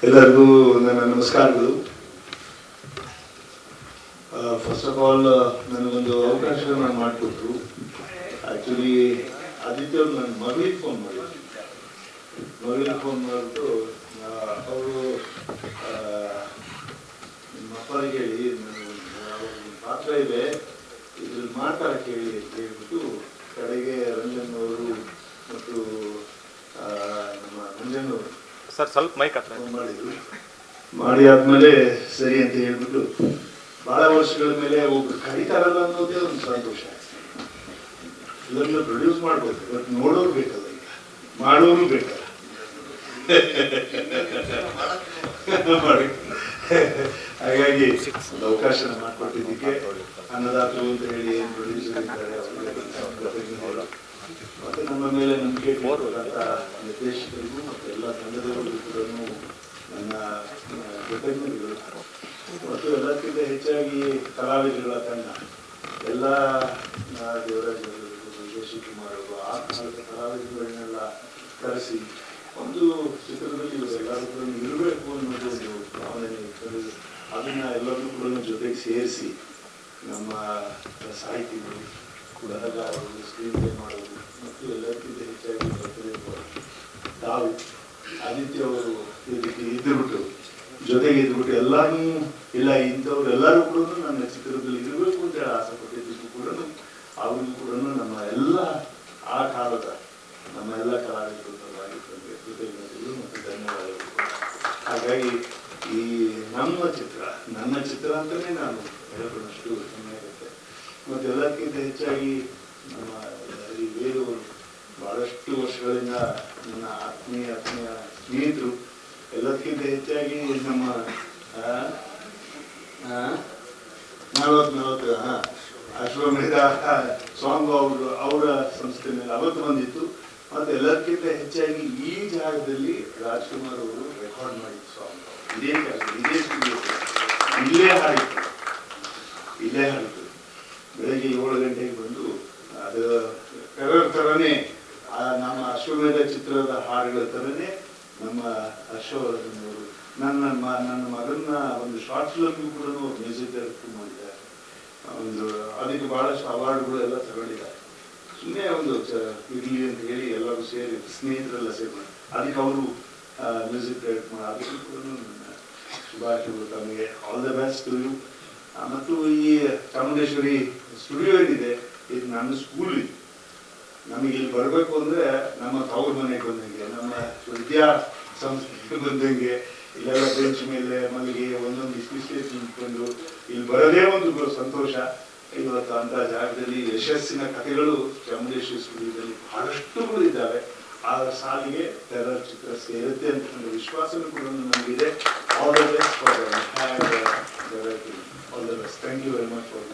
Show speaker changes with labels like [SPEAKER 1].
[SPEAKER 1] ಎಲ್ಲರಿಗೂ ನನ್ನ ನಮಸ್ಕಾರಗಳು. ಫಸ್ಟ್ ಆಫ್ ಆಲ್ ನನಗೊಂದು ಅವಕಾಶವನ್ನು ಮಾಡಿಕೊಟ್ರು. ಆ್ಯಕ್ಚುಲಿ ಆದಿತ್ಯ ಅವರು ನನ್ನ ಮಗಳಿಗೆ ಫೋನ್ ಮಾಡಿಬಿಟ್ಟು ಅವರು ನಿಮ್ಮ ಅಪ್ಪರಿಗೆ ಹೇಳಿ ನನಗೊಂದು ಪಾತ್ರ ಇದೆ, ಇದ್ರಲ್ಲಿ ಮಾಡ್ತಾರೆ ಕೇಳಿ ಅಂತ ಹೇಳ್ಬಿಟ್ಟು ಕಡೆಗೆ ರಂಜನ್ ಅವರು ಮತ್ತು ನಮ್ಮ ರಂಜನ್ ಅವರು
[SPEAKER 2] ಸರ್ ಸ್ವಲ್ಪ ಮೈಕ್ ಹತ್ರ
[SPEAKER 1] ಮಾಡಿ ಆದ್ಮೇಲೆ ಸರಿ ಅಂತ ಹೇಳ್ಬಿಟ್ಟು ಬಹಳ ವರ್ಷಗಳ ಮೇಲೆ ಒಬ್ರು ಕರೀತಾರಲ್ಲ ಅನ್ನೋದೇ ಒಂದು ಸಂತೋಷ. ಇದನ್ನ ಪ್ರೊಡ್ಯೂಸ್ ಮಾಡ್ಬೋದು, ಬಟ್ ನೋಡೋರು ಬೇಕಲ್ಲ, ಈಗ ಮಾಡೋರು ಬೇಕಲ್ಲ. ಹಾಗಾಗಿ ಒಂದು ಅವಕಾಶನ ಮಾಡಿಕೊಟ್ಟಿದ್ದಕ್ಕೆ ಅನ್ನದಾತರು ಅಂತ ಹೇಳಿ ಪ್ರೊಡ್ಯೂಸರ್ ಇದ್ದಾರೆ, ಮತ್ತೆ ನಮ್ಮ ಮೇಲೆ ನಂಬಿಕೆ ಇಟ್ಟಂತ ನಿರ್ದೇಶಕರಿಗೂ ಮತ್ತು ಎಲ್ಲ ತಂಡದವರಿಗೂ ಕೂಡ ನನ್ನ ಕೃತಜ್ಞತೆಗಳು. ಮತ್ತು ಎಲ್ಲಕ್ಕಿಂತ ಹೆಚ್ಚಾಗಿ ಕಲಾವಿದರುಗಳ ತಂಡ, ಎಲ್ಲ ದೇವರಾಜ್ ಶಶಿಕುಮಾರ್ ಅವರು ಆ ಕಾಲದ ಕಲಾವಿದರುಗಳನ್ನೆಲ್ಲ ಕರೆಸಿ ಒಂದು ಚಿತ್ರದಲ್ಲಿ ಎಲ್ಲರೂ ಕೂಡ ಇರಬೇಕು ಅನ್ನೋದು ಒಂದು ಭಾವನೆ ಇರ್ತದೆ. ಅದನ್ನ ಎಲ್ಲರೂ ಕೂಡ ಜೊತೆಗೆ ಸೇರಿಸಿ ನಮ್ಮ ಸಾಹಿತಿಗಳು, ಬರಹಗಾರರು, ಸ್ಕ್ರೀನ್ ಪ್ಲೇ ಮಾಡೋದು ಮತ್ತು ಎಲ್ಲಕ್ಕಿಂತ ಹೆಚ್ಚಾಗಿ ತಾವು ಆದಿತ್ಯ ಅವರು ಇದಕ್ಕೆ ಇದ್ದುಬಿಟ್ಟು ಜೊತೆಗೆ ಇದ್ಬಿಟ್ಟು ಎಲ್ಲಾನು ಇಲ್ಲ ಇಂಥವ್ರು ಎಲ್ಲರೂ ಕೂಡ ನನ್ನ ಚಿತ್ರದಲ್ಲಿ ಇರಬೇಕು ಅಂತ ಹೇಳಿ ಆಸೆ ಪಟ್ಟಿದ್ದಕ್ಕೂ ಕೂಡ ಅವ್ರಿಗೂ ಕೂಡ ನಮ್ಮ ಎಲ್ಲ ಆ ಕಾಲದ ನಮ್ಮ ಎಲ್ಲ ಕಲಾವಿದರು ಕೃತಜ್ಞತೆಗಳು ಮತ್ತು ಧನ್ಯವಾದಗಳು. ಹಾಗಾಗಿ ಈ ನನ್ನ ಚಿತ್ರ ಅಂತಲೇ ನಾನು ಹೇಳ್ಕೊಂಡಷ್ಟು ಹೆಮ್ಮೆ ಆಗುತ್ತೆ. ಮತ್ತು ಎಲ್ಲಕ್ಕಿಂತ ಹೆಚ್ಚಾಗಿ ನಮ್ಮ ಈ ವೇದವರು ಬಹಳಷ್ಟು ವರ್ಷಗಳಿಂದ ನನ್ನ ಆತ್ಮೀಯ ಸ್ನೇಹಿತರು. ಎಲ್ಲದಕ್ಕಿಂತ ಹೆಚ್ಚಾಗಿ ನಮ್ಮ 40 ಅಶ್ವಮೇಧ ಸಾಂಗ್ ಅವರ ಸಂಸ್ಥೆ ಮೇಲೆ ಅವತ್ತು ಬಂದಿತ್ತು. ಮತ್ತು ಎಲ್ಲದಕ್ಕಿಂತ ಹೆಚ್ಚಾಗಿ ಈ ಜಾಗದಲ್ಲಿ ರಾಜ್ಕುಮಾರ್ ಅವರು ರೆಕಾರ್ಡ್ ಮಾಡಿದ್ದು ಸಾಂಗ್ ಇದೇ ಸ್ಟುಡಿಯೋ ಇಲ್ಲೇ ಹಾಡಿತ್ತು. ಬೆಳಗ್ಗೆ 7 ಗಂಟೆಗೆ ಬಂದು ಅದು ಥರನೇ ನಮ್ಮ ಅಶ್ವಮೇಧ ಚಿತ್ರದ ಹಾಡುಗಳ ಥರನೇ ನಮ್ಮ ಹರ್ಷವರ್ಧನ್ ಅವರು ನನ್ನ ಮಗನ್ನ ಒಂದು ಶಾರ್ಟ್ ಫಿಲಮ್ಗೂ ಕೂಡ ಮ್ಯೂಸಿಕ್ ಡೈರೆಕ್ಟರ್ ಮಾಡಿದ್ದಾರೆ. ಒಂದು ಅದಕ್ಕೆ ಬಹಳಷ್ಟು ಅವಾರ್ಡ್ಗಳು ಎಲ್ಲ ತಗೊಂಡಿದ್ದಾರೆ. ಸುಮ್ಮನೆ ಒಂದು ಇರಲಿ ಅಂತ ಹೇಳಿ ಎಲ್ಲರೂ ಸೇರಿ ಸ್ನೇಹಿತರೆಲ್ಲ ಸೇರಿ ಅದಕ್ಕೆ ಅವರು ಮ್ಯೂಸಿಕ್ ಡೈರೆಕ್ಟ್ ಮಾಡಿ ಅದಕ್ಕೂ ಕೂಡ ನನ್ನ ಶುಭಾಶಯಗಳು. ತಮಗೆ ಆಲ್ ದ ಬೆಸ್ಟ್ ಯು. ಮತ್ತು ಈ ಚಾಮುಂಡೇಶ್ವರಿ ಸ್ಟುಡಿಯೋ ಏನಿದೆ ಇದು ನನ್ನ ಸ್ಕೂಲ್ ಇದೆ. ನಮಗೆ ಇಲ್ಲಿ ಬರಬೇಕು ಅಂದರೆ ನಮ್ಮ ತವ್ರ ಮನೆಗೆ ಬಂದಂಗೆ, ನಮ್ಮ ವಿದ್ಯಾ ಸಂಸ್ಥೆಗೆ ಬಂದಂಗೆ. ಇಲ್ಲೆಲ್ಲ ಬೆಂಚ್ ಮೇಲೆ ಮನೆಗೆ ಒಂದೊಂದು ಇಷ್ಟಿಷ್ಟೇ ನಿಂತ್ಕೊಂಡು ಇಲ್ಲಿ ಬರೋದೇ ಒಂದು ಸಂತೋಷ. ಇವತ್ತು ಅಂತ ಜಾಗದಲ್ಲಿ ಯಶಸ್ಸಿನ ಕಥೆಗಳು ಚಾಮುಂಡೇಶ್ವರಿ ಸ್ಟುಡಿಯೋದಲ್ಲಿ ಬಹಳಷ್ಟು ಇದ್ದಾವೆ. ಆ ಸಾಲಿಗೆ ಟೆರರ್ ಚಿತ್ರ ಸೇರುತ್ತೆ ಅಂತ ವಿಶ್ವಾಸನೂ ಕೂಡ ನಮಗಿದೆ. All the best for all the best. Thank you very much for